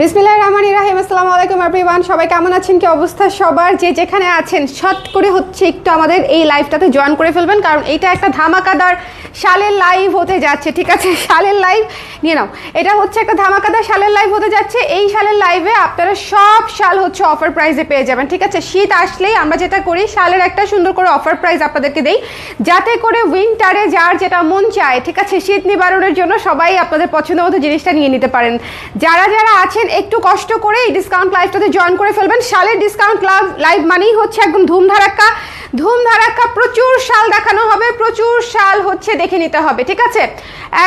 বিসমিল্লাহির রহমানির রহিম। আসসালামু আলাইকুম এভরিওয়ান, সবাই কেমন আছেন? কি অবস্থা সবার? যে যেখানে আছেন শর্ট করে হচ্ছে একটু আমাদের এই লাইভটাতে জয়েন করে ফেলবেন, কারণ এইটা একটা ধামাকাদার শালের লাইভ হতে যাচ্ছে। ঠিক আছে, শালের লাইভ নিয়ে নাও। এটা হচ্ছে একটা ধামাকাদার শালের লাইভ হতে যাচ্ছে। এই শালের লাইভে আপনারা সব শাল হচ্ছে অফার প্রাইসে পেয়ে যাবেন। ঠিক আছে, শীত আসলেই আমরা যেটা করি, শালের একটা সুন্দর করে অফার প্রাইস আপনাদেরকে দেই, যাতে করে উইন্টারে যার যেটা মন চায়, ঠিক আছে, শীত নিবারণের জন্য সবাই আপনাদের পছন্দ মতো জিনিসটা নিয়ে নিতে পারেন। যারা যারা আছেন একটু কষ্ট করে এই ডিসকাউন্ট লাইভটাতে জয়েন করে ফেলবেন। শালের ডিসকাউন্ট লাইভ মানেই হচ্ছে একদম ধুমধারাক্কা, প্রচুর শাল দেখানো হবে, প্রচুর শাল হচ্ছে দেখে নিতে হবে। ঠিক আছে,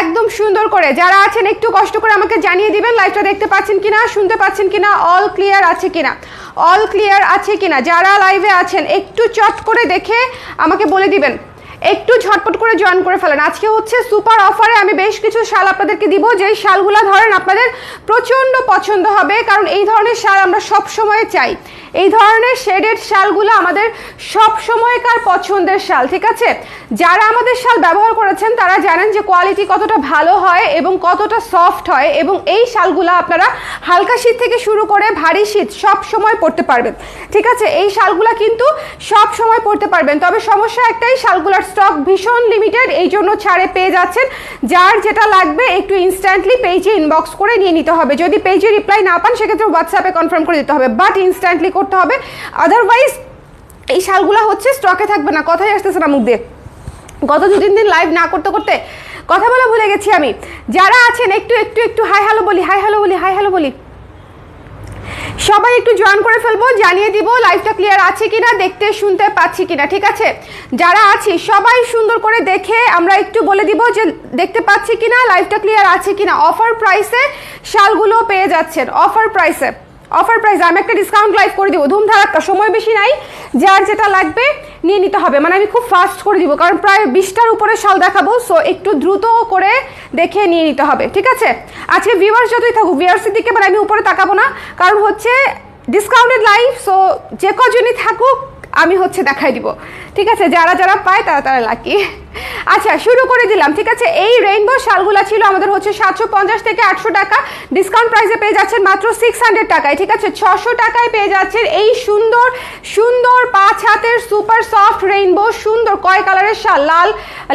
একদম সুন্দর করে যারা আছেন একটু কষ্ট করে আমাকে জানিয়ে দিবেন লাইভটা দেখতে পাচ্ছেন কিনা, শুনতে পাচ্ছেন কিনা, অল ক্লিয়ার আছে কিনা, অল ক্লিয়ার আছে কিনা। যারা লাইভে আছেন একটু চট করে দেখে আমাকে বলে দিবেন, একটু ঝটপট করে জয়েন করে ফেলেন। আজকে হচ্ছে সুপার অফারে আমি বেশ কিছু শাল আপনাদেরকে দিব, যেই শালগুলো ধরেন আপনাদের প্রচণ্ড পছন্দ হবে, কারণ এই ধরনের শাল আমরা সব সময় চাই। এই ধরনের শেডেড শালগুলো আমাদের সব সময়কার পছন্দের শাল। ঠিক আছে, যারা আমাদের শাল ব্যবহার করেছেন তারা জানেন যে কোয়ালিটি কতটা ভালো হয় এবং কতটা সফট হয়, এবং এই শালগুলো আপনারা হালকা শীত থেকে শুরু করে ভারী শীত সব সময় পরতে পারবেন। ঠিক আছে, এই শালগুলো কিন্তু সব সময় পরতে পারবেন। তবে সমস্যা একটাই, শালগুলোর স্টক ভীষণ লিমিটেড, এই জন্য ছাড়ে পেয়ে যাচ্ছেন। যার যেটা লাগবে একটু ইনস্ট্যান্টলি পেজে ইনবক্স করে নিয়ে নিতে হবে। যদি পেজে রিপ্লাই না পান সেক্ষেত্রে হোয়াটসঅ্যাপে কনফার্ম করে দিতে হবে, বাট ইনস্ট্যান্টলি করতে হবে, আদারওয়াইজ এই শালগুলো হচ্ছে স্টকে থাকবে না। কথাই আসতেছে না মুখ দিয়ে, গত 2-3 দিন লাইভ না করতে করতে কথা বলা ভুলে গেছি আমি। যারা আছেন একটু একটু একটু হাই হ্যালো বলি, হাই হ্যালো বলি, হাই হ্যালো বলি, সবাই একটু জয়েন করে ফেলবো, জানিয়ে দিব লাইভটা ক্লিয়ার আছে কিনা, দেখতে শুনতে পাচ্ছি কিনা। ঠিক আছে, যারা আছি সবাই সুন্দর করে দেখে আমরা একটু বলে দিব যে দেখতে পাচ্ছি কিনা, লাইভটা ক্লিয়ার আছে কিনা। অফার প্রাইসে শালগুলো পেয়ে যাচ্ছেন, অফার প্রাইসে, অফার প্রাইস। আমি একটা ডিসকাউন্ট লাইভ করে দিব ধুমধারাক্কা, সময় বেশি নাই, যার যেটা লাগবে নিয়ে নিতে হবে। মানে আমি খুব ফাস্ট করে দিব, কারণ প্রায় 20টার উপরে শাল দেখাবো, সো একটু দ্রুত করে দেখে নিয়ে নিতে হবে। ঠিক আছে, আজকে ভিউয়ার্স যতই থাকুক, ভিউয়ার্সের দিকে মানে আমি উপরে তাকাবো না, কারণ হচ্ছে ডিসকাউন্টেড লাইভ, সো যে কজনই থাকুক আমি হচ্ছে দেখাই দিব। ঠিক আছে, যারা যারা পায় তারা তারা লাকি। আচ্ছা, শুরু করে দিলাম। ঠিক আছে, এই রেইনবো শালগুলা ছিল আমাদের হচ্ছে 750 থেকে 800 টাকা, ডিসকাউন্ট প্রাইসে পেয়ে যাচ্ছেন মাত্র 600 টাকায়। ঠিক আছে, 600 টাকায় পেয়ে যাচ্ছেন এই সুন্দর সুন্দর 5 হাতের সুপার সফট রেইনবো, সুন্দর কয় কালারের শাল, লাল,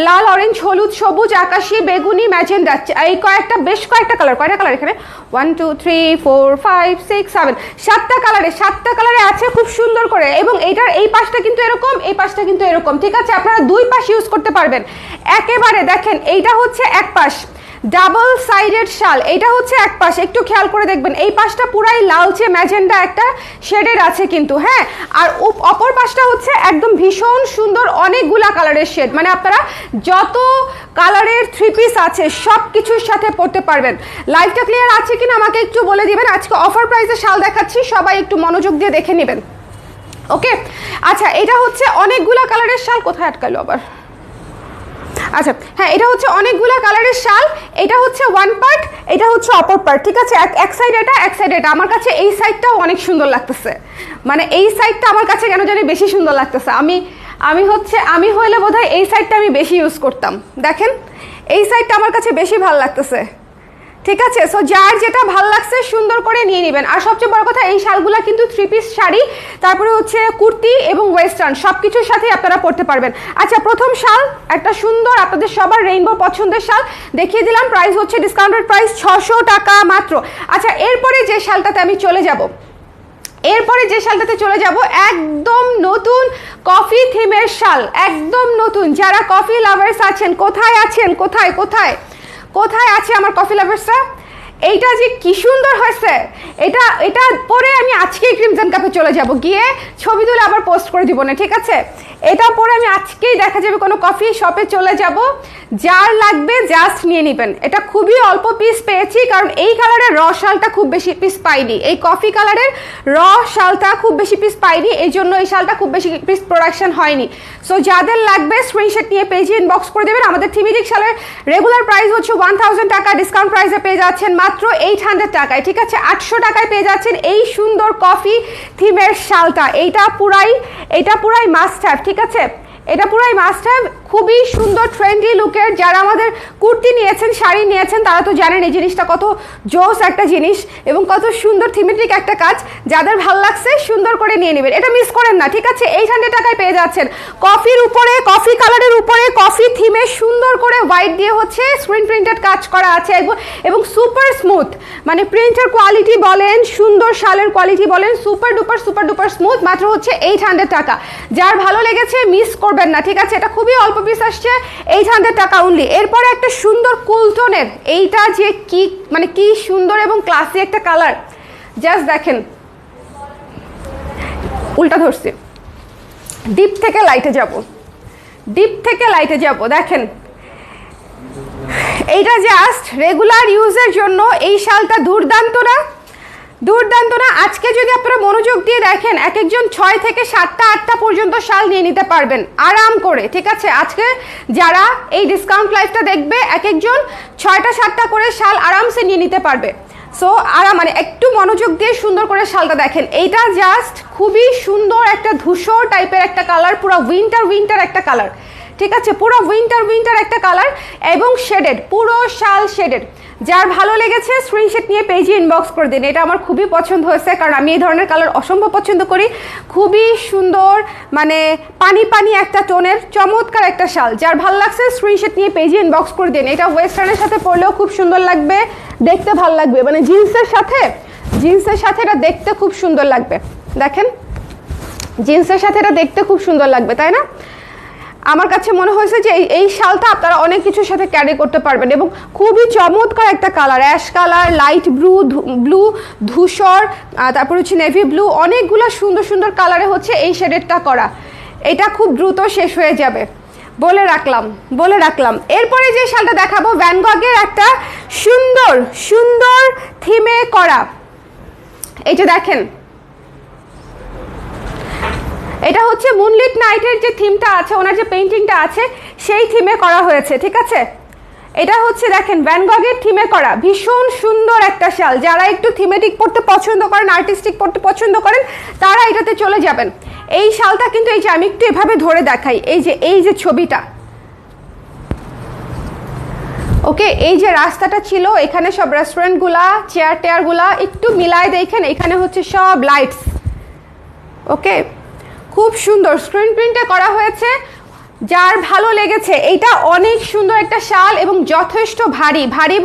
লাল, অরেঞ্জ, হলুদ, সবুজ, আকাশি, বেগুনি, ম্যাজেন্ডা, এই কয়েকটা, বেশ কয়েকটা কালার। কয়টা কালার এখানে? 1 2 3 4 5 6 7 7টা কালারে, 7টা কালারে আছে, খুব সুন্দর করে। এবং এইটার এই পাশটা কিন্তু এরকম, এই পাশটা কিন্তু এরকম। ঠিক আছে, আপনারা দুই পাশ ইউজ করতে পারবেন একেবারে। দেখেন, এইটা হচ্ছে এক পাশ, ডাবল সাইডেড শাল, এইটা হচ্ছে এক পাশ। একটু খেয়াল করে দেখবেন, এই পাশটা পুরাই লালচে ম্যাজেন্ডা একটা শেডের আছে কিন্তু, হ্যাঁ। আর অপর পাশটা হচ্ছে একদম ভীষণ সুন্দর অনেকগুলা কালারের শেড, মানে আপনারা যত কালারের 3 পিস আছে সব কিছুর সাথে পরতে পারবেন। লাইভটা ক্লিয়ার আছে কিনা আমাকে একটু বলে দিবেন। আজকে অফার প্রাইসে শাল দেখাচ্ছি, সবাই একটু মনোযোগ দিয়ে দেখে নেবেন। ওকে, আচ্ছা, এটা হচ্ছে অনেকগুলা কালারের শাল। কোথায় আটকালো আবার? আচ্ছা, হ্যাঁ, এটা হচ্ছে অনেকগুলা কালারের শাল। এটা হচ্ছে ওয়ান পার্ট, এটা হচ্ছে অপর পার্ট। ঠিক আছে, এক সাইড এটা, এক সাইড এটা। আমার কাছে এই সাইডটাও অনেক সুন্দর লাগতেছে, মানে এই সাইডটা আমার কাছে কেন জানি বেশি সুন্দর লাগতেছে। আমি হইলে বোধহয় এই সাইডটা আমি বেশি ইউজ করতাম। দেখেন, এই সাইডটা আমার কাছে বেশি ভালো লাগতেছে। ঠিক আছে, সো যার যেটা ভালো লাগছে সুন্দর করে নিয়ে নেবেন। আর সবচেয়ে বড় কথা, এই শালগুলা কিন্তু 3 পিস শাড়ি, তারপরে হচ্ছে কুর্তি এবং ওয়েস্টার্ন সব কিছুর সাথে আপনারা পরতে পারবেন। আচ্ছা, প্রথম শাল একটা সুন্দর আপনাদের সবার রেইনবো পছন্দের শাল দেখিয়ে দিলাম। প্রাইস হচ্ছে ডিসকাউন্টেড প্রাইস 600 টাকা মাত্র। আচ্ছা, এরপরে যে শালটাতে আমি চলে যাব, একদম নতুন কফি থিমের শাল, একদম নতুন। যারা কফি লাভার্স আছেন, কোথায় আছেন, কোথায় কোথায় কোথায় আছে আমার কফি লাভার্সরা? এইটা যে কি সুন্দর হয়েছে, এটা পরে আমি আজকেই ক্রিমজন কাপে চলে যাব, গিয়ে ছবি তুলে আবার পোস্ট করে দিব না। ঠিক আছে, এটা পরে আমি আজকেই দেখা যাবে কোনো কফি শপে চলে যাব, যার লাগবে জাস্ট নিয়ে নেবেন। এটা খুবই অল্প পিস পেয়েছি, কারণ এই কালারের র শালটা খুব বেশি পিস পাইনি, এই কফি কালারের র শালটা খুব বেশি পিস পাইনি, এই জন্য এই শালটা খুব বেশি পিস প্রোডাকশন হয়নি। সো যাদের লাগবে স্ক্রিনশট নিয়ে পেজে ইনবক্স করে দেবেন। আমাদের থিমেটিক শালের রেগুলার প্রাইস হচ্ছে 1000 টাকা, ডিসকাউন্ট প্রাইসে পেয়ে যাচ্ছেন মাত্র 800 টাকায়। ঠিক আছে, 800 টাকায় পেয়ে যাচ্ছেন এই সুন্দর কফি থিমের শালটা। এইটা পুরাই মাস্ট হ্যাভ। ঠিক আছে, এটা পুরাই মাস্ট হ্যাভ, খুবই সুন্দর ট্রেন্ডি লুকের। যারা আমাদের কুর্তি নিয়েছেন, শাড়ি নিয়েছেন, তারা তো জানেন এই জিনিসটা কত জোস একটা জিনিস এবং কত সুন্দর থিমেটিক একটা কাজ। যাদের ভালো লাগছে সুন্দর করে নিয়ে নেবেন, এটা মিস করেন না, ঠিক আছে? 800 টাকায় পেয়ে যাচ্ছেন। কফির উপরে, কফি কালারের উপরে, কফি থিমে সুন্দর করে হোয়াইট দিয়ে হচ্ছে স্ক্রিন প্রিন্টেড কাজ করা আছে এবং সুপার স্মুথ, মানে প্রিন্টের কোয়ালিটি বলেন, সুন্দর শালের কোয়ালিটি বলেন, সুপার ডুপার স্মুথ। মাত্র হচ্ছে 800 টাকা। যার ভালো লেগেছে মিস করবেন না, ঠিক আছে? এটা খুবই অল্প পিস আসছে, 800 টাকা অনলি। এরপরে একটা সুন্দর কুলটনের, এইটা যে কি মানে কি সুন্দর এবং ক্লাসি একটা কালার, জাস্ট দেখেন। উল্টা ধরছি, ডিপ থেকে লাইটে যাব, দেখেন এইটা জাস্ট রেগুলার ইউজের জন্য এই শালটা দুর্দান্ত না? আজকে যদি আপনারা মনোযোগ দিয়ে দেখেন, এক একজন 6 থেকে 7টা 8টা পর্যন্ত শাল নিয়ে নিতে পারবেন আরাম করে, ঠিক আছে? আজকে যারা এই ডিসকাউন্ট লাইভটা দেখবে, এক একজন 6টা 7টা করে শাল আরামসে নিয়ে নিতে পারবে। সো মানে একটু মনোযোগ দিয়ে সুন্দর করে শালটা দেখেন। এইটা জাস্ট খুবই সুন্দর একটা ধূসর টাইপের একটা কালার, পুরো উইন্টার একটা কালার, ঠিক আছে? পুরো উইন্টার একটা কালার এবং শেডেড, পুরো শাল শেডেড। যার ভালো লেগেছে স্ক্রিনশট নিয়ে পেজে ইনবক্স করে দিন। এটা আমার খুবই পছন্দ হয়েছে, কারণ আমি এই ধরনের কালার অসম্ভব পছন্দ করি। খুবই সুন্দর, মানে পানি একটা টোনের চমৎকার একটা শাল। যার ভালো লাগছে স্ক্রিনশট নিয়ে পেজে ইনবক্স করে দিন। এটা ওয়েস্টার্নের সাথে পরলেও খুব সুন্দর লাগবে, দেখতে ভালো লাগবে, মানে জিন্সের সাথে এটা দেখতে খুব সুন্দর লাগবে। দেখেন, জিন্সের সাথে এটা দেখতে খুব সুন্দর লাগবে, তাই না? আমার কাছে মনে হয়েছে যে এই শালটা আপনারা অনেক কিছুর সাথে ক্যারি করতে পারবেন এবং খুবই চমৎকার একটা colour, ash colour, light blue, ধূসর, তারপর হচ্ছে নেভি ব্লু, অনেকগুলো সুন্দর কালারে হচ্ছে এই শেডেডটা করা। এটা খুব দ্রুত শেষ হয়ে যাবে, বলে রাখলাম। এরপরে যে শালটা দেখাবো, ভ্যান গগের একটা সুন্দর থিমে করা। এই যে দেখেন, এটা হচ্ছে মুনলিট নাইটের যে থিমটা আছে, ওনার যে পেইন্টিংটা আছে সেই থিমে করা হয়েছে, ঠিক আছে? এটা হচ্ছে দেখেন ভ্যান গগের থিমে করা, ভীষণ সুন্দর একটা শাল। যারা একটু থিমেটিক পড়তে পছন্দ করেন, আর্টিস্টিক পড়তে পছন্দ করেন, তারা এটাতে চলে যাবেন। এই শালটা কিন্তু এই যে আমি একটু এভাবে ধরে দেখাই, এই যে ছবিটা, ওকে? এই যে রাস্তাটা ছিল, এখানে সব রেস্টুরেন্টগুলা, চেয়ারগুলা একটু মিলায় দেখেন, এখানে হচ্ছে সব লাইটস, ওকে? খুব সুন্দর স্ক্রিন প্রিন্টে করা হয়েছে। যার ভালো লেগেছে, এইটা অনেক সুন্দর একটা শাল এবং যথেষ্ট ভারী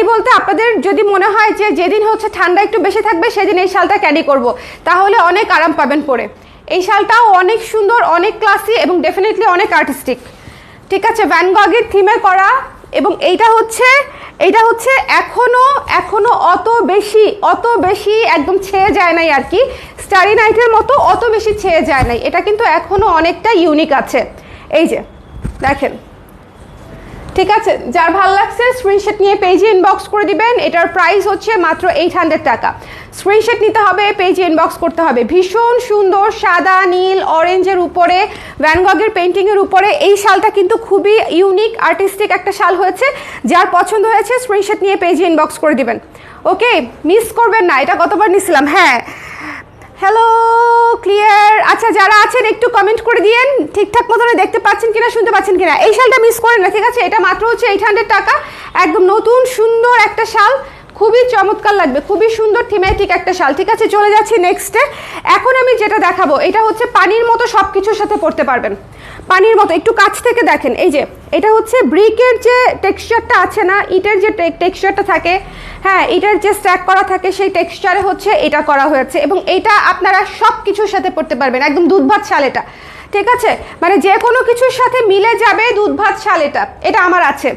বলতে আপনাদের যদি মনে হয় যে যেদিন হচ্ছে ঠান্ডা একটু বেশি থাকবে সেদিন এই শালটা ক্যারি করব, তাহলে অনেক আরাম পাবেন পরে। এই শালটাও অনেক সুন্দর, অনেক ক্লাসি এবং ডেফিনেটলি অনেক আর্টিস্টিক, ঠিক আছে? ভ্যান গগের থিমে করা এবং এইটা হচ্ছে এখনো অত বেশি একদম ছেয়ে যায় নাই আর কি, স্টারি নাইটের মতো অত বেশি ছেয়ে যায় নাই। এটা কিন্তু এখনো অনেকটা ইউনিক আছে, এই যে দেখেন, ঠিক আছে? যার ভালো লাগছে স্ক্রিনশট নিয়ে পেজে ইনবক্স করে দিবেন। এটার প্রাইস হচ্ছে মাত্র 800 টাকা। স্ক্রিনশট নিতে হবে, পেজে ইনবক্স করতে হবে। ভীষণ সুন্দর সাদা, নীল, অরেঞ্জের উপরে ভ্যান গগের পেইন্টিংয়ের উপরে এই শালটা কিন্তু খুবই ইউনিক আর্টিস্টিক একটা শাল হয়েছে। যার পছন্দ হয়েছে স্ক্রিনশট নিয়ে পেজে ইনবক্স করে দিবেন, ওকে? মিস করবেন না। এটা কতবার নিছিলাম? হ্যাঁ, হ্যালো, ক্লিয়ার? আচ্ছা, যারা আছেন একটু কমেন্ট করে দিয়েন ঠিকঠাক মতো দেখতে পাচ্ছেন কিনা, শুনতে পাচ্ছেন কিনা। এই শালটা মিস করেন না, ঠিক আছে? এটা মাত্র হচ্ছে 800 টাকা। একদম নতুন সুন্দর একটা শাল, খুবই চমৎকার লাগবে, খুবই সুন্দর থিমেটিক একটা শাল, ঠিক আছে? চলে যাচ্ছি নেক্সটে। এখন আমি যেটা দেখাবো, এটা হচ্ছে পানির মতো সব কিছুর সাথে পড়তে পারবেন, পানির মতো। একটু কাছ থেকে দেখেন, এই যে এটা হচ্ছে ব্রিকের যে টেক্সচারটা আছে না, ইটের যে টেক্সচারটা থাকে, হ্যাঁ, ইটের যে স্ট্যাক করা থাকে সেই টেক্সচারে হচ্ছে এটা করা হয়েছে এবং এটা আপনারা সব কিছুর সাথে পড়তে পারবেন। একদম দুধ ভাত শাল এটা, ঠিক আছে? মানে যে কোনো কিছুর সাথে মিলে যাবে দুধ ভাত শাল। এটা আমার আছে,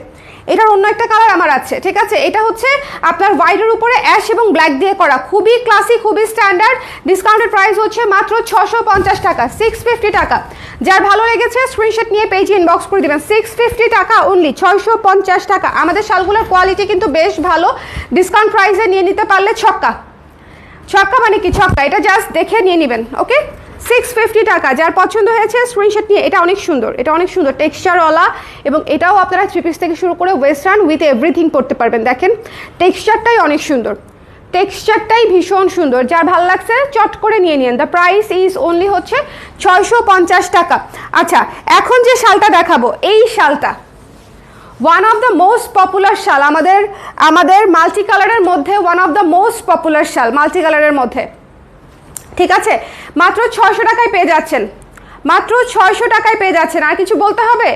এটার অন্য একটা কালার আমার আছে, ঠিক আছে? এটা হচ্ছে আপনার হোয়াইটের উপরে অ্যাশ এবং ব্ল্যাক দিয়ে করা, খুবই ক্লাসি, খুবই স্ট্যান্ডার্ড। ডিসকাউন্টেড প্রাইস হচ্ছে মাত্র 650 টাকা, 650 টাকা। যার ভালো লেগেছে স্ক্রিনশট নিয়ে পেজে ইনবক্স করে দিবেন। 650 টাকা অনলি, 650 টাকা। আমাদের শালগুলোর কোয়ালিটি কিন্তু বেশ ভালো, ডিসকাউন্ট প্রাইসে নিয়ে নিতে পারলে ছক্কা। মানে কি ছক্কা, এটা জাস্ট দেখে নিয়ে নেবেন, ওকে? 650 টাকা। যার পছন্দ হয়েছে স্ক্রিনশট নিয়ে, এটা অনেক সুন্দর টেক্সচারওয়ালা এবং এটাও আপনারা 3 পিস থেকে শুরু করে ওয়েস্টার্ন উইথ এভরিথিং পড়তে পারবেন। দেখেন টেক্সচারটাই অনেক সুন্দর, টেক্সচারটাই ভীষণ সুন্দর, যার ভালো লাগছে চট করে নিয়ে নিন। দ্য প্রাইস ইজ অনলি হচ্ছে 650 টাকা। আচ্ছা, এখন যে শালটা দেখাবো, এই শালটা one of the most popular শাল, আমাদের মাল্টি কালারের মধ্যে one of the most popular শাল মাল্টি কালারের মধ্যে, ঠিক আছে? মাত্র 600 টাকায় পেয়ে যাচ্ছেন, মাত্র 600 টাকায় পেয়ে যাচ্ছেন। আর কিছু বলতে হবে?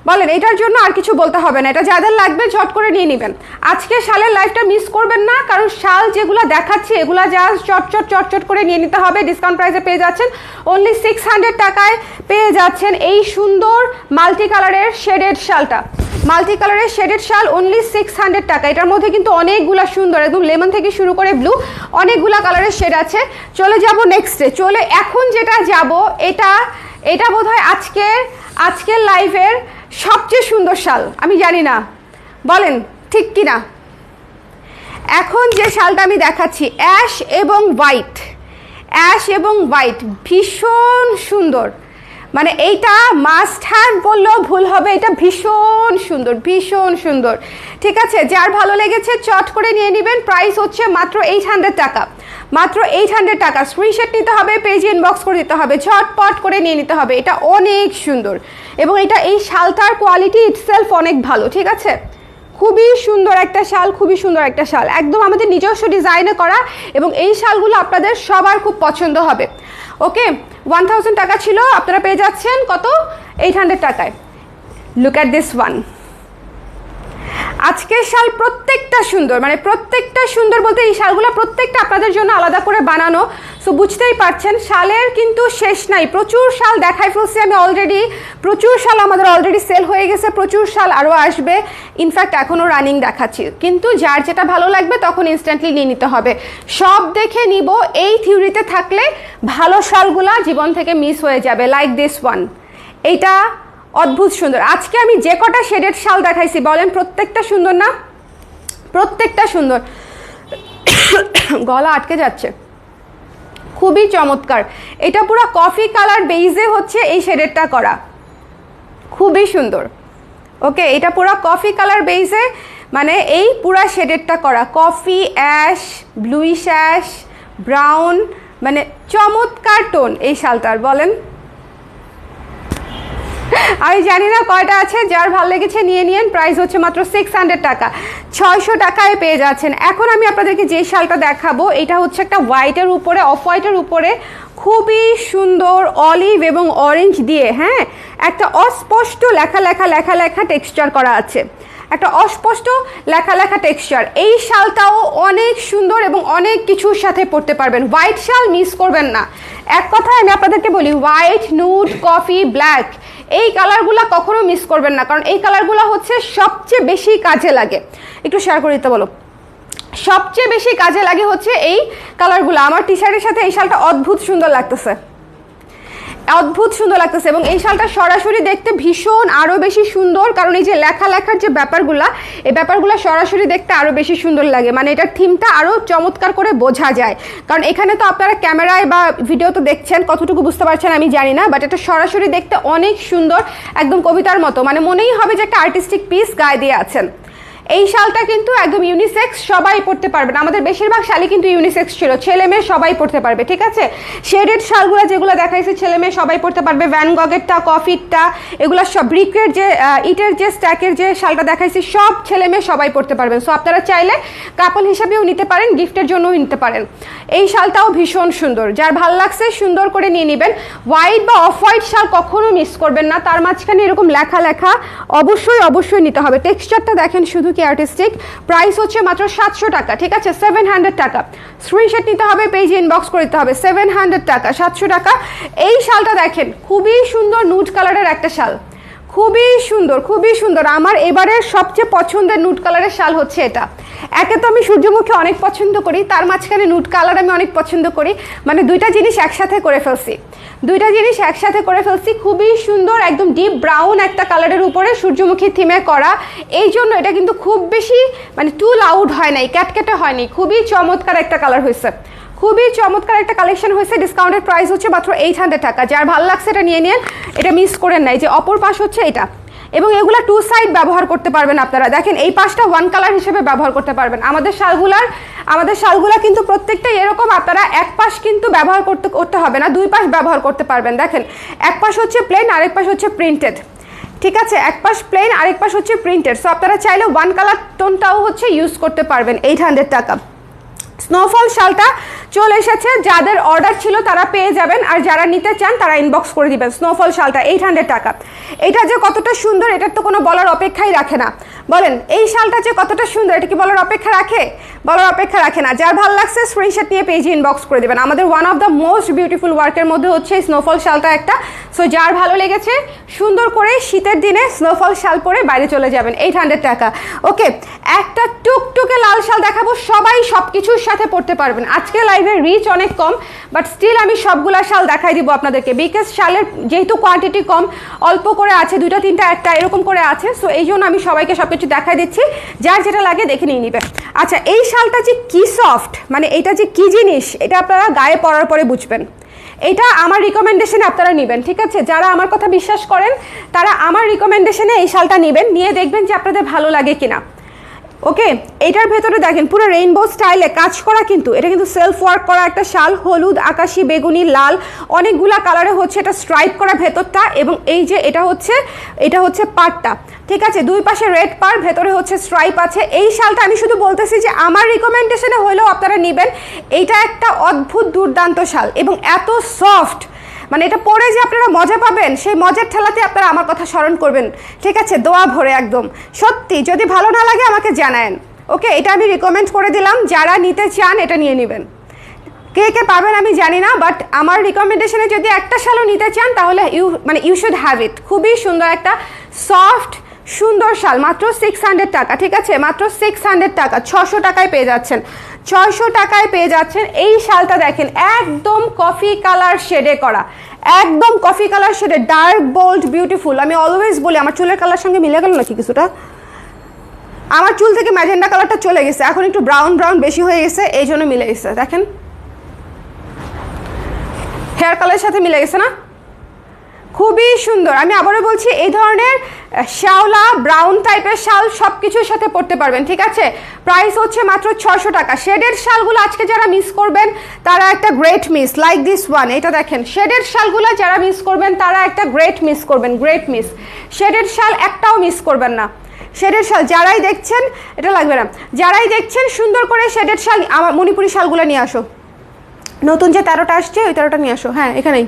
বলেন, এটার জন্য আর কিছু বলতে হবে না, এটা যাদের লাগবে ঝট করে নিয়ে নেবেন। আজকে শালের লাইফটা মিস করবেন না, কারণ শাল যেগুলো দেখাচ্ছি এগুলো জাস্ট চটচট করে নিয়ে নিতে হবে। ডিসকাউন্ট প্রাইসে পেয়ে যাচ্ছেন, অনলি 600 টাকায় পেয়ে যাচ্ছেন এই সুন্দর মাল্টি কালারের শেডেড শালটা। মাল্টি কালারের শেডেড শাল অনলি 600 টাকা। এটার মধ্যে কিন্তু অনেকগুলা সুন্দর, একদম লেমন থেকে শুরু করে ব্লু, অনেকগুলা কালারের শেড আছে। চলে যাব নেক্সটে, এখন যেটা যাব, এটা বোধহয় আজকের লাইভের সবচেয়ে সুন্দর শাল, আমি জানি না, বলেন ঠিক কি না? এখন যে শালটা আমি দেখাচ্ছি, অ্যাশ এবং হোয়াইট, ভীষণ সুন্দর। মানে এইটা মাস্ট হ্যাভ বললেও ভুল হবে, এটা ভীষণ সুন্দর, ঠিক আছে? যার ভালো লেগেছে চট করে নিয়ে নেবেন। প্রাইস হচ্ছে মাত্র 800 টাকা, মাত্র 800 টাকা। স্ক্রিনশট নিতে হবে, পেজে ইনবক্স করে দিতে হবে, ঝটপট করে নিয়ে নিতে হবে। এটা অনেক সুন্দর এবং এই শালটার কোয়ালিটি ইটসেলফ অনেক ভালো, ঠিক আছে? খুবই সুন্দর একটা শাল, একদম আমাদের নিজস্ব ডিজাইনে করা, এবং এই শালগুলো আপনাদের সবার খুব পছন্দ হবে। ওকে, 1000 টাকা ছিল, আপনারা পেয়ে যাচ্ছেন কত? 800 টাকায়। Look at this one. আজকের শাল প্রত্যেকটা সুন্দর, মানে প্রত্যেকটা সুন্দর বলতে এই শালগুলো প্রত্যেকটা আপনাদের জন্য আলাদা করে বানানো। সো বুঝতেই পারছেন শালের কিন্তু শেষ নাই, প্রচুর শাল দেখাই ফেলছি আমি অলরেডি, প্রচুর শাল আমাদের অলরেডি সেল হয়ে গেছে, প্রচুর শাল আরও আসবে, ইনফ্যাক্ট এখনও রানিং দেখাচ্ছি। কিন্তু যার যেটা ভালো লাগবে তখন ইনস্ট্যান্টলি নিয়ে নিতে হবে। সব দেখে নিব এই থিওরিতে থাকলে ভালো শালগুলা জীবন থেকে মিস হয়ে যাবে। লাইক দিস ওয়ান, এইটা অদ্ভুত সুন্দর। আজকে আমি যে কটা শেডেড শাল দেখাইছি বলেন প্রত্যেকটা সুন্দর না? প্রত্যেকটা সুন্দর, গলা আটকে যাচ্ছে, খুবই চমৎকার। এটা পুরো কফি কালার বেইজে হচ্ছে এই শেডেডটা করা, খুবই সুন্দর। ওকে, এটা পুরো কফি কালার বেইজে, মানে এই পুরা শেডেডটা করা, coffee ash, bluish ash, brown, মানে চমৎকার টোন এই শালটার। বলেন, আমি জানি না কয়টা আছে, যার ভালো লেগেছে নিয়ে নিন। প্রাইস হচ্ছে মাত্র 600 টাকা, 600 টাকায় পেয়ে যাচ্ছেন। এখন আমি আপনাদেরকে যে শালটা দেখাবো, এটা হচ্ছে একটা হোয়াইটের উপরে, অফ হোয়াইটের উপরে খুবই সুন্দর অলিভ এবং অরেঞ্জ দিয়ে, হ্যাঁ, একটা অস্পষ্ট লেখা টেক্সচার করা আছে, একটা অস্পষ্ট লেখা টেক্সচার। এই শালটাও অনেক সুন্দর এবং অনেক কিছুর সাথে পরতে পারবেন। হোয়াইট শাল মিস করবেন না। এক কথায় আমি আপনাদেরকে বলি, হোয়াইট, নুড, কফি, ব্ল্যাক, এই কালারগুলো কখনো মিস করবেন না, কারণ এই কালারগুলো হচ্ছে সবচেয়ে বেশি কাজে লাগে। একটু শেয়ার করে দিতে বলো। সবচেয়ে বেশি কাজে লাগে হচ্ছে এই কালারগুলো। আমার টি শার্টের সাথে এই শালটা অদ্ভুত সুন্দর লাগতেছে, এবং এই শালটা সরাসরি দেখতে ভীষণ আরও বেশি সুন্দর, কারণ এই যে লেখার যে ব্যাপারগুলো, এই ব্যাপারগুলো সরাসরি দেখতে আরও বেশি সুন্দর লাগে, মানে এটার থিমটা আরও চমৎকার করে বোঝা যায়। কারণ এখানে তো আপনারা ক্যামেরায় বা ভিডিও তো দেখছেন, কতটুকু বুঝতে পারছেন আমি জানি না, বাট এটা সরাসরি দেখতে অনেক সুন্দর, একদম কবিতার মতো, মানে মনেই হবে যে একটা আর্টিস্টিক পিস গায়ে দিয়ে আছেন। এই শালটা কিন্তু একদম ইউনিসেক্স, সবাই পড়তে পারবেন। আমাদের বেশিরভাগ শালই কিন্তু ইউনিসেক্স ছিল, ছেলে মেয়ে সবাই পড়তে পারবে, ঠিক আছে? শেডেড শালগুলো যেগুলো দেখাইছে ছেলে মেয়ে সবাই পড়তে পারবে। ভ্যান গগেরটা, কফিরটা, এগুলো সব, ব্রিকের যে ইটের যে স্ট্যাকের যে শালটা দেখাইছি, সব ছেলে মেয়ে সবাই পড়তে পারবেন। সো আপনারা চাইলে কাপল হিসাবেও নিতে পারেন, গিফটের জন্যও নিতে পারেন। এই শালটাও ভীষণ সুন্দর, যার ভাল লাগছে সুন্দর করে নিয়ে নেবেন। হোয়াইট বা অফ হোয়াইট শাল কখনো মিস করবেন না, তার মাঝখানে এরকম লেখা অবশ্যই নিতে হবে। টেক্সচারটা দেখেন শুধু কি আর্টিস্টিক। প্রাইস হচ্ছে মাত্র 700 টাকা, ঠিক আছে? 700 টাকা। স্ক্রিনশট নিতে হবে, পেজে ইনবক্স করে দিতে হবে। 700 টাকা, 700 টাকা। এই শালটা দেখেন, খুবই সুন্দর নুড কালারের একটা শাল, খুবই সুন্দর। আমার এবারের সবচেয়ে পছন্দের নুড কালারের শাল হচ্ছে এটা। একে তো আমি সূর্যমুখী অনেক পছন্দ করি, তার মাঝখানে নুড কালার আমি অনেক পছন্দ করি, মানে দুইটা জিনিস একসাথে করে ফেলছি। খুবই সুন্দর, একদম ডিপ ব্রাউন একটা কালারের উপরে সূর্যমুখী থিমে করা, এই জন্য এটা কিন্তু খুব বেশি মানে টু লাউড হয় নাই, ক্যাটকেটে হয়নি, খুবই চমৎকার একটা কালার হয়েছে, খুবই চমৎকার একটা কালেকশন হয়েছে। ডিসকাউন্টের প্রাইস হচ্ছে মাত্র 800 টাকা। যার ভালো লাগছে এটা নিয়ে নিন, এটা মিস করেন নাই। যে অপর পাশ হচ্ছে এটা, এবং এগুলা 2 সাইড ব্যবহার করতে পারবেন আপনারা। দেখেন এই পাশটা 1 কালার হিসেবে ব্যবহার করতে পারবেন। আমাদের শালগুলা কিন্তু প্রত্যেকটাই এরকম, আপনারা এক পাশ কিন্তু ব্যবহার করতে হবে না, 2 পাশ ব্যবহার করতে পারবেন। দেখেন এক পাশ হচ্ছে প্লেন, আরেক পাশ হচ্ছে প্রিন্টেড, ঠিক আছে? এক পাশ প্লেন, আরেক পাশ হচ্ছে প্রিন্টেড। সো আপনারা চাইলে 1 কালার টোনটাও হচ্ছে ইউজ করতে পারবেন। 800 টাকা। স্নোফল শালটা চলে এসেছে, যাদের অর্ডার ছিল তারা পেয়ে যাবেন, আর যারা নিতে চান তারা ইনবক্স করে দিবেন। স্নোফল শালটা 800 টাকা। এটা যে কতটা সুন্দর এটার তো কোনো বলার অপেক্ষাই রাখে না। বলেন এই শালটা যে কতটা সুন্দর এটা কি বলার অপেক্ষা রাখে? বলার অপেক্ষা রাখে না। যার ভালো লাগছে স্ক্রিনশট নিয়ে পেজে ইনবক্স করে দেবেন। আমাদের one of the most beautiful ওয়ার্কের মধ্যে হচ্ছে স্নোফল শালটা একটা। সো যার ভালো লেগেছে সুন্দর করে শীতের দিনে স্নোফল শাল পরে বাইরে চলে যাবেন। 800 টাকা। ওকে, একটা টুকটুকে লাল শাল দেখাবো, সবাই সব কিছুর সাথে পড়তে পারবেন। আজকে লাইভের রিচ অনেক কম, বাট স্টিল আমি সবগুলা শাল দেখাই দিব আপনাদেরকে, বিকজ শালের যেহেতু কোয়ান্টিটি কম, অল্প করে আছে, 2টা 3টা একটা এরকম করে আছে। সো এই জন্য আমি সবাইকে সব কিছু দেখাই দিচ্ছি, যার যেটা লাগে দেখে নিয়ে নিবে। আচ্ছা, এই শালটা যে কি সফট, মানে এটা যে কি জিনিস এটা আপনারা গায়ে পরার পরে বুঝবেন। এটা আমার রিকমেন্ডেশনে আপনারা নেবেন, ঠিক আছে? যারা আমার কথা বিশ্বাস করেন তারা আমার রিকমেন্ডেশনে এই শালটা নেবেন, নিয়ে দেখবেন যে আপনাদের ভালো লাগে কিনা। ওকে, এটার ভেতরে দেখেন পুরো রেইনবো স্টাইলে কাজ করা, কিন্তু এটা কিন্তু সেলফ ওয়ার্ক করা একটা শাল। হলুদ, আকাশি, বেগুনি, লাল অনেকগুলা কালারে হচ্ছে এটা স্ট্রাইপ করা ভেতরটা, এবং এই যে এটা হচ্ছে পাড়টা, ঠিক আছে? 2 পাশে রেড পাড়, ভেতরে হচ্ছে স্ট্রাইপ আছে। এই শালটা আমি শুধু বলতেছি যে আমার রিকমেন্ডেশনে হলেও আপনারা নেবেন। এইটা একটা অদ্ভুত দুর্দান্ত শাল এবং এত সফট, মানে এটা পরে যে আপনারা মজা পাবেন, সেই মজার ঠেলাতে আপনারা আমার কথা স্মরণ করবেন, ঠিক আছে? দোয়া ভরে একদম। সত্যি যদি ভালো না লাগে আমাকে জানায়েন। ওকে, এটা আমি রিকমেন্ড করে দিলাম, যারা নিতে চান এটা নিয়ে নেবেন। কে কে পাবেন আমি জানি না, বাট আমার রিকমেন্ডেশনে যদি একটা শালও নিতে চান তাহলে ইউ শুড হ্যাভ ইট। খুবই সুন্দর একটা সফট সুন্দর শাল, মাত্র 600 টাকা, ঠিক আছে? মাত্র 600 টাকা, 600 টাকায় পেয়ে যাচ্ছেন। 600 টাকায় পেয়ে যাচ্ছেন এই শালটা। দেখেন একদম কফি কালার শেডে করা, একদম কফি কালার শেডে, ডার্ক বোল্ড বিউটিফুল। আমি অলওয়েজ বলি আমার চুলের কালার সঙ্গে মিলে গেল নাকি কিছুটা, আমার চুল থেকে ম্যাজেন্ডা কালারটা চলে গেছে, এখন একটু ব্রাউন ব্রাউন বেশি হয়ে গেছে, এই জন্য মিলে গেছে। দেখেন হেয়ার কালারের সাথে মিলে গেছে না? খুবই সুন্দর। আমি আবারও বলছি এই ধরনের শ্যাওলা ব্রাউন টাইপের শাল সব কিছুর সাথে পরতে পারবেন, ঠিক আছে? প্রাইস হচ্ছে মাত্র 600 টাকা। শেডের শালগুলো আজকে যারা মিস করবেন তারা একটা great miss, like this one. এটা দেখেন শেডের শালগুলো যারা মিস করবেন তারা একটা গ্রেট মিস করবেন, গ্রেট মিস। শেডের শাল একটাও মিস করবেন না। শেডের শাল যারাই দেখছেন, এটা লাগবে না, যারাই দেখছেন সুন্দর করে শেডের শাল, আমার মণিপুরি শালগুলো নিয়ে আসো, নতুন যে 13টা আসছে ওই 13টা নিয়ে আসো। হ্যাঁ, এখানেই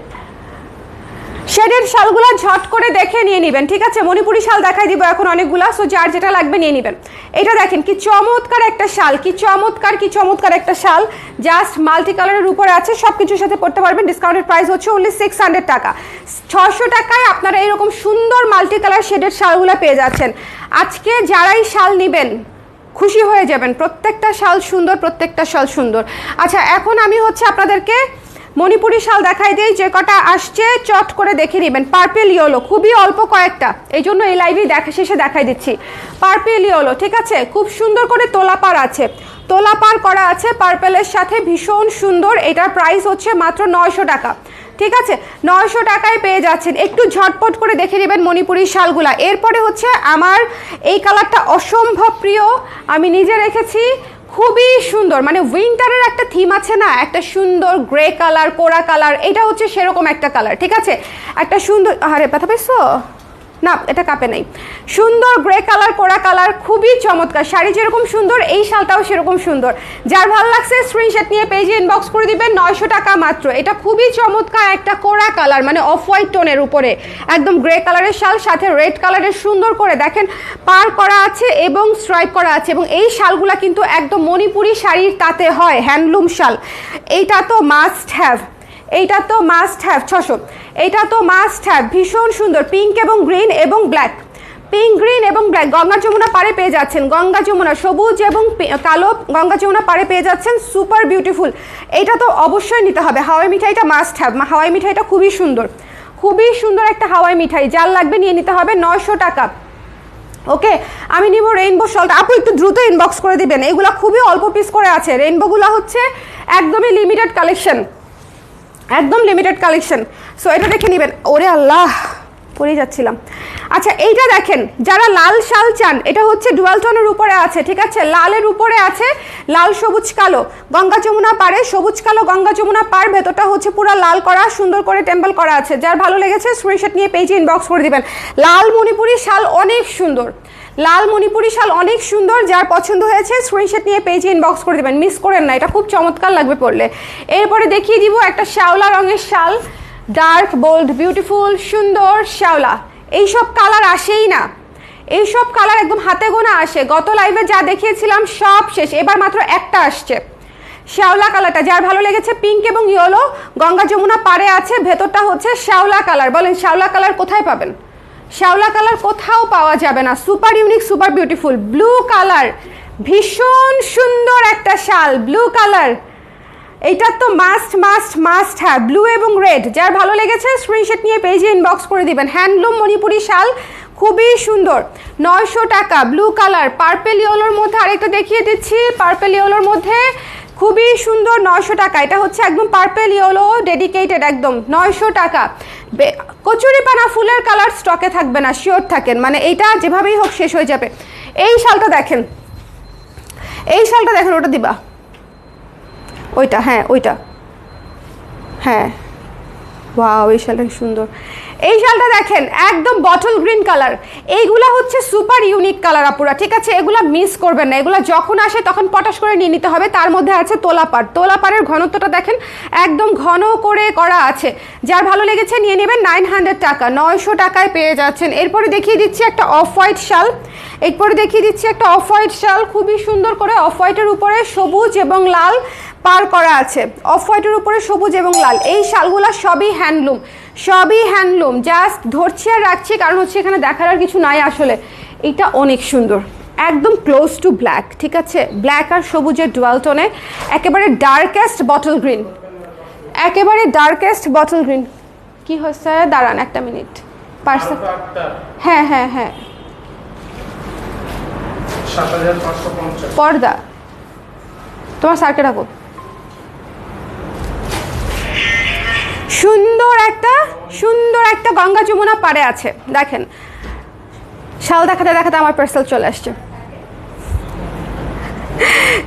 শেডের শালগুলো ঝট করে দেখে নিয়ে নেবেন, ঠিক আছে? মণিপুরি শাল দেখাই দিব এখন অনেকগুলা, সো যার যেটা লাগবে নিয়ে নেবেন। এটা দেখেন কি চমৎকার একটা শাল, কি চমৎকার একটা শাল, জাস্ট মাল্টি কালারের উপরে আছে, সব কিছুর সাথে পড়তে পারবেন। ডিসকাউন্টেড প্রাইস হচ্ছে অনলি 600 টাকা। 600 টাকায় আপনারা এরকম সুন্দর মাল্টি কালার শেডের শালগুলো পেয়ে যাচ্ছেন। আজকে যারাই শাল নেবেন খুশি হয়ে যাবেন, প্রত্যেকটা শাল সুন্দর, প্রত্যেকটা শাল সুন্দর। আচ্ছা, এখন আমি হচ্ছে আপনাদেরকে মণিপুরি শাল দেখাই দিই, যে কটা আসছে চট করে দেখে নেবেন। পার্পেল ইয়েলো, খুবই অল্প কয়েকটা, এই জন্য এই লাইভেই শেষে দেখাই দিচ্ছি। পার্পেল ইয়েলো, ঠিক আছে? খুব সুন্দর করে তোলাপাড় আছে, তোলাপাড় করা আছে পার্পেলের সাথে, ভীষণ সুন্দর। এটার প্রাইস হচ্ছে মাত্র 900 টাকা, ঠিক আছে? 900 টাকায় পেয়ে যাচ্ছেন। একটু ঝটপট করে দেখে নেবেন মণিপুরি শালগুলা। এরপরে হচ্ছে আমার এই কালারটা অসম্ভব প্রিয়, আমি নিজে রেখেছি, খুবই সুন্দর, মানে উইন্টারের একটা থিম আছে না, একটা সুন্দর গ্রে কালার, কোরা কালার, এটা হচ্ছে সেরকম একটা কালার, ঠিক আছে? একটা সুন্দর, আরে ব্যথা পাইছো না, এটা কাপে নাই, সুন্দর গ্রে কালার, কোরা কালার, খুবই চমৎকার। শাড়ি যেরকম সুন্দর এই শালটাও সেরকম সুন্দর। যার ভালো লাগছে স্ক্রিনশট নিয়ে পেজে ইনবক্স করে দিবেন। 900 টাকা মাত্র। এটা খুবই চমৎকার একটা কোরা কালার, মানে অফ হোয়াইট টোনের উপরে একদম গ্রে কালারের শাল, সাথে রেড কালারের সুন্দর করে দেখেন পার করা আছে এবং স্ট্রাইপ করা আছে। এবং এই শালগুলা কিন্তু একদম মণিপুরি শাড়ির তাতে হয়, হ্যান্ডলুম শাল। এইটা তো মাস্ট হ্যাভ, এইটা তো মাস্ট হ্যাভ। 600, এইটা তো মাস্ট হ্যাভ, ভীষণ সুন্দর, পিঙ্ক এবং গ্রিন এবং ব্ল্যাক, পিঙ্ক গ্রিন এবং ব্ল্যাক। গঙ্গা যমুনা পাড়ে পেয়ে যাচ্ছেন, গঙ্গা যমুনা সবুজ এবং কালো গঙ্গা যমুনা পাড়ে পেয়ে যাচ্ছেন, সুপার বিউটিফুল। এইটা তো অবশ্যই নিতে হবে। হাওয়াই মিঠাইটা মাস্ট হ্যাভ, হাওয়াই মিঠাইটা খুবই সুন্দর, খুবই সুন্দর একটা হাওয়াই মিঠাই, যার লাগবে নিয়ে নিতে হবে। 900 টাকা। ওকে, আমি নিব রেইনবো শালটা। আপু একটু দ্রুত ইনবক্স করে দিবেন, এগুলো খুবই অল্প পিস করে আছে। রেইনবোগুলো হচ্ছে একদমই লিমিটেড কালেকশন, একদম লিমিটেড কালেকশন। সো এটা দেখে নেবেন। ওরে আল্লাহ, পরেই যাচ্ছিলাম। আচ্ছা এইটা দেখেন, যারা লাল শাল চান, এটা হচ্ছে ডুয়াল টোনের উপরে আছে, ঠিক আছে, লালের উপরে আছে লাল সবুজ কালো, গঙ্গা যমুনা পাড়ে সবুজ কালো গঙ্গা যমুনা পাড়, ভেতরটা হচ্ছে পুরো লাল করা, সুন্দর করে টেম্পল করা আছে। যার ভালো লেগেছে স্ক্রিনশট নিয়ে পেজে ইনবক্স করে দিবেন। লাল মণিপুরি শাল অনেক সুন্দর, লাল মণিপুরি শাল অনেক সুন্দর, যার পছন্দ হয়েছে স্ক্রিনশট নিয়ে পেজে ইনবক্স করে দেবেন, মিস করেন না, এটা খুব চমৎকার লাগবে পরলে। এরপরে দেখিয়ে দিব একটা শ্যাওলা রঙের শাল, ডার্ক বোল্ড বিউটিফুল সুন্দর শ্যাওলা। এইসব কালার আসেই না, এইসব কালার একদম হাতে গোনা আসে। গত লাইভে যা দেখিয়েছিলাম সব শেষ, এবার মাত্র একটা আসছে শ্যাওলা কালারটা। যার ভালো লেগেছে পিঙ্ক এবং ইয়েলো, গঙ্গা যমুনা পাড়ে আছে, ভেতরটা হচ্ছে শ্যাওলা কালার। বলেন শ্যাওলা কালার কোথায় পাবেন? শ্যাওলা কালার কোথাও পাওয়া যাবে না। Super unique super beautiful blue colour, ভীষণ সুন্দর একটা শাল, ব্লু কালার। এইটা তো মাস্ট মাস্ট মাস্ট, হ্যাঁ, ব্লু এবং রেড। যার ভালো লেগেছে স্ক্রিনশট নিয়ে পেজে ইনবক্স করে দিবেন। হ্যান্ডলুম মণিপুরি শাল, খুবই সুন্দর, 900 টাকা, ব্লু কালার। পার্পেল ইয়েলোর মধ্যে আরেকটা দেখিয়ে দিচ্ছি, পার্পেল ইয়েলোর মধ্যে খুবই সুন্দর, 900 টাকা। এটা হচ্ছে একদম পার্পেল ইয়েলো ডেডিকেটেড, একদম 900 টাকা। কচুরিপানা ফুলের কালার স্টকে থাকবে না, শিওর থাকেন, মানে এইটা যেভাবেই হোক শেষ হয়ে যাবে। এই শালটা দেখেন, এই শালটা দেখেন, ওটা দিবা, ওইটা, হ্যাঁ ওইটা, হ্যাঁ, ওয়াও এই শালটা সুন্দর। এই শালটা দেখেন একদম বটল গ্রিন কালার। এইগুলা হচ্ছে সুপার ইউনিক কালার আপুরা, ঠিক আছে, এগুলা মিস করবেন না, এগুলা যখন আসে তখন পটাশ করে নিয়ে নিতে হবে। তার মধ্যে আছে তোলাপাড়, তোলাপাড়ের ঘনত্বটা দেখেন একদম ঘন করে করা আছে। যার ভালো লেগেছে নিয়ে নেবেন, 900 টাকা, 900 টাকায় পেয়ে যাচ্ছেন। এরপরে দেখিয়ে দিচ্ছি একটা অফ হোয়াইট শাল, এরপরে দেখিয়ে দিচ্ছি একটা অফ হোয়াইট শাল, খুবই সুন্দর করে অফ হোয়াইটের উপরে সবুজ এবং লাল পার করা আছে, অফ হোয়াইটের উপরে সবুজ এবং লাল। এই শালগুলা সবই হ্যান্ডলুম, সবই হ্যান্ডলুম। জাস্ট ধরছি আর রাখছি, কারণ হচ্ছে এখানে দেখার আর কিছু নাই আসলে। এটা অনেক সুন্দর, একদম ক্লোজ টু ব্ল্যাক, ঠিক আছে, ব্ল্যাক আর সবুজের ডুয়াল টোনে, একেবারে ডার্কেস্ট বটল গ্রিন, একেবারে ডার্কেস্ট বটল গ্রিন। কি হচ্ছে, দাঁড়ান একটা মিনিট, পার্সেল, হ্যাঁ হ্যাঁ হ্যাঁ, 7550 পর্দা, তোমার স্যারকে ডাকো। সুন্দর একটা গঙ্গা যমুনা পাড়ে আছে, দেখেন শাল দেখাতে দেখাতে আমার পার্সেল চলে আসছে।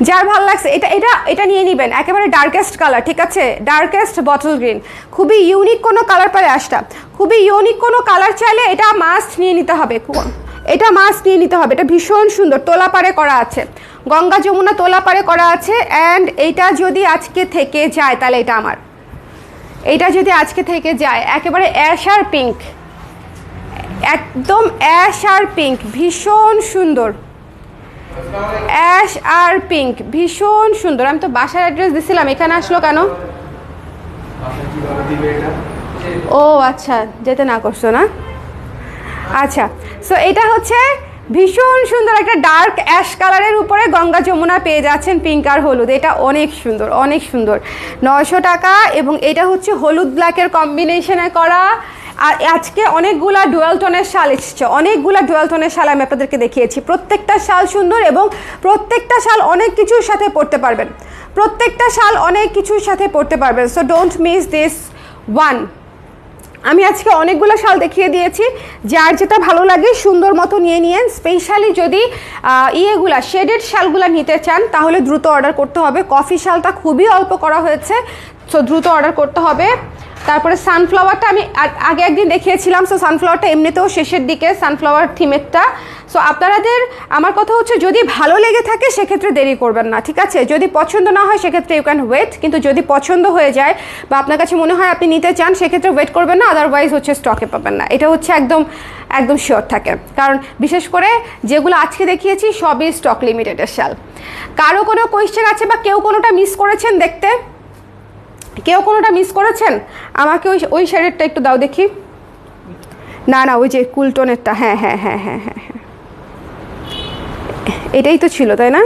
যার ভালো লাগছে এটা এটা এটা নিয়ে নেবেন, একেবারে ডার্কেস্ট কালার, ঠিক আছে, ডার্কেস্ট বটল গ্রিন। খুবই ইউনিক কোনো কালার পারে আসটা, খুবই ইউনিক কোনো কালার চাইলে এটা মাস্ট নিয়ে নিতে হবে, এটা মাস্ট নিয়ে নিতে হবে। এটা ভীষণ সুন্দর, তোলাপাড়ে করা আছে, গঙ্গা যমুনা তোলাপাড়ে করা আছে। অ্যান্ড এইটা যদি আজকে থেকে যায় তাহলে এটা আমার, এইটা যদি আজকে থেকে যায় একেবারে অ্যাশ আর পিঙ্ক, একদম অ্যাশ আর পিঙ্ক, ভীষণ সুন্দর, অ্যাশ আর পিঙ্ক, ভীষণ সুন্দর। আমি তো বাসার অ্যাড্রেস দিছিলাম, এখানে আসলো কেন? ও আচ্ছা, যেতে না করছো না, আচ্ছা। সো এটা হচ্ছে ভীষণ সুন্দর একটা ডার্ক অ্যাশ কালারের উপরে গঙ্গা যমুনা পেয়ে যাচ্ছেন পিঙ্ক আর হলুদ। এটা অনেক সুন্দর, অনেক সুন্দর, 900 টাকা। এবং এটা হচ্ছে হলুদ ব্ল্যাকের কম্বিনেশনে করা। আর আজকে অনেকগুলা ডুয়াল টোনের শাল এসেছে, অনেকগুলা ডুয়াল টোনের শাল আমি আপনাদেরকে দেখিয়েছি। প্রত্যেকটা শাল সুন্দর এবং প্রত্যেকটা শাল অনেক কিছুর সাথে পরতে পারবেন, প্রত্যেকটা শাল অনেক কিছুর সাথে পরতে পারবেন। So don't miss this one. আমি আজকে অনেকগুলো শাল দেখিয়ে দিয়েছি, যার যেটা ভালো লাগে সুন্দর মতো নিয়ে নিয়েন। স্পেশালি যদি ইয়েগুলা শেডেড শালগুলা নিতে চান তাহলে দ্রুত অর্ডার করতে হবে। কফি শালটা খুবই অল্প করা হয়েছে, সো দ্রুত অর্ডার করতে হবে। তারপরে সানফ্লাওয়ারটা আমি আগে একদিন দেখিয়েছিলাম, সো সানফ্লাওয়ারটা এমনিতেও শেষের দিকে, সানফ্লাওয়ার থিমেরটা। সো আপনাদের আমার কথা হচ্ছে যদি ভালো লেগে থাকে সেক্ষেত্রে দেরি করবেন না, ঠিক আছে। যদি পছন্দ না হয় সেক্ষেত্রে ইউ ক্যান ওয়েট, কিন্তু যদি পছন্দ হয়ে যায় বা আপনার কাছে মনে হয় আপনি নিতে চান সেক্ষেত্রে ওয়েট করবেন না, আদারওয়াইজ হচ্ছে স্টকে পাবেন না। এটা হচ্ছে একদম একদম শিওর থাকে, কারণ বিশেষ করে যেগুলো আজকে দেখিয়েছি সবই স্টক লিমিটেডের শাল। কারো কোনো কোয়েশ্চেন আছে বা কেউ কোনোটা মিস করেছেন দেখতে, কেউ কোনোটা মিস করেছেন আমাকে ওই শাড়িটা একটু দাও দেখি। না না, ওই যে কুলটনেরটা, হ্যাঁ হ্যাঁ হ্যাঁ হ্যাঁ হ্যাঁ হ্যাঁ, এটাই তো ছিল তাই না?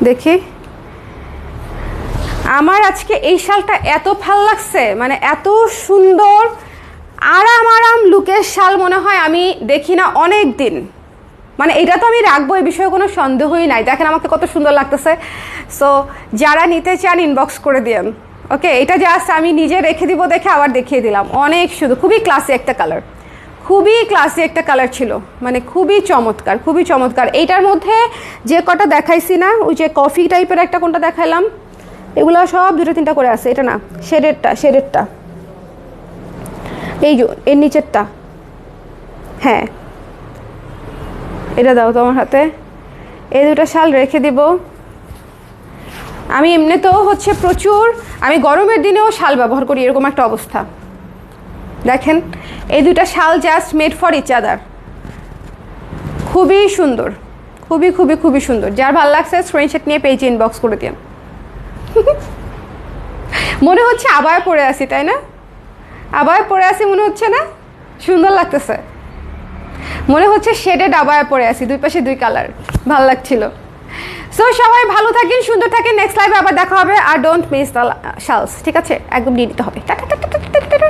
দেখি, আমার আজকে এই শালটা এত ভাল লাগছে, মানে এত সুন্দর আরাম আরাম লুকের শাল মনে হয় আমি দেখি না অনেক দিন। মানে এটা তো আমি রাখবো, এই বিষয়ে কোনো সন্দেহই নাই। দেখেন আমাকে কত সুন্দর লাগতেছে। সো যারা নিতে চান ইনবক্স করে দিন, ওকে, এটা জাস্ট আমি নিজে রেখে দিব দেখে আবার দেখিয়ে দিলাম। অনেক সুন্দর, খুবই ক্লাসি একটা কালার, খুবই ক্লাসি একটা কালার ছিল, মানে খুবই চমৎকার, খুবই চমৎকার। এইটার মধ্যে যে কটা দেখাইছি না, ওই যে কফি টাইপের একটা কোনটা দেখাইলাম, এগুলো সব 2-3টা করে আছে। এটা না, শেডেরটা এই যে এর নিচেরটা, হ্যাঁ এটা দাও তোমার হাতে। এই দুটো শাল রেখে দিব। আমি এমনিতেও হচ্ছে প্রচুর, আমি গরমের দিনেও শাল ব্যবহার করি, এরকম একটা অবস্থা। দেখেন এই দুটা শাল just made for each other, খুবই সুন্দর, খুবই খুবই খুবই সুন্দর। যার ভালো লাগছে স্ক্রিনশট নিয়ে পেজে ইনবক্স করে দিন। মনে হচ্ছে আবায় পরে আসি, তাই না? আবায় পরে আসি মনে হচ্ছে না? সুন্দর লাগতেছে, মনে হচ্ছে শেডেড আবায় পরে আসি, দুই পাশে দুই কালার, ভালো লাগছিল। সো সবাই ভালো থাকেন, সুন্দর থাকেন। নেক্সট লাইভে আবার দেখা হবে। আর ডোন্ট মিস দ্য শালস, ঠিক আছে? একদম নিয়ে নিতে হবে। Tata tata tata tata.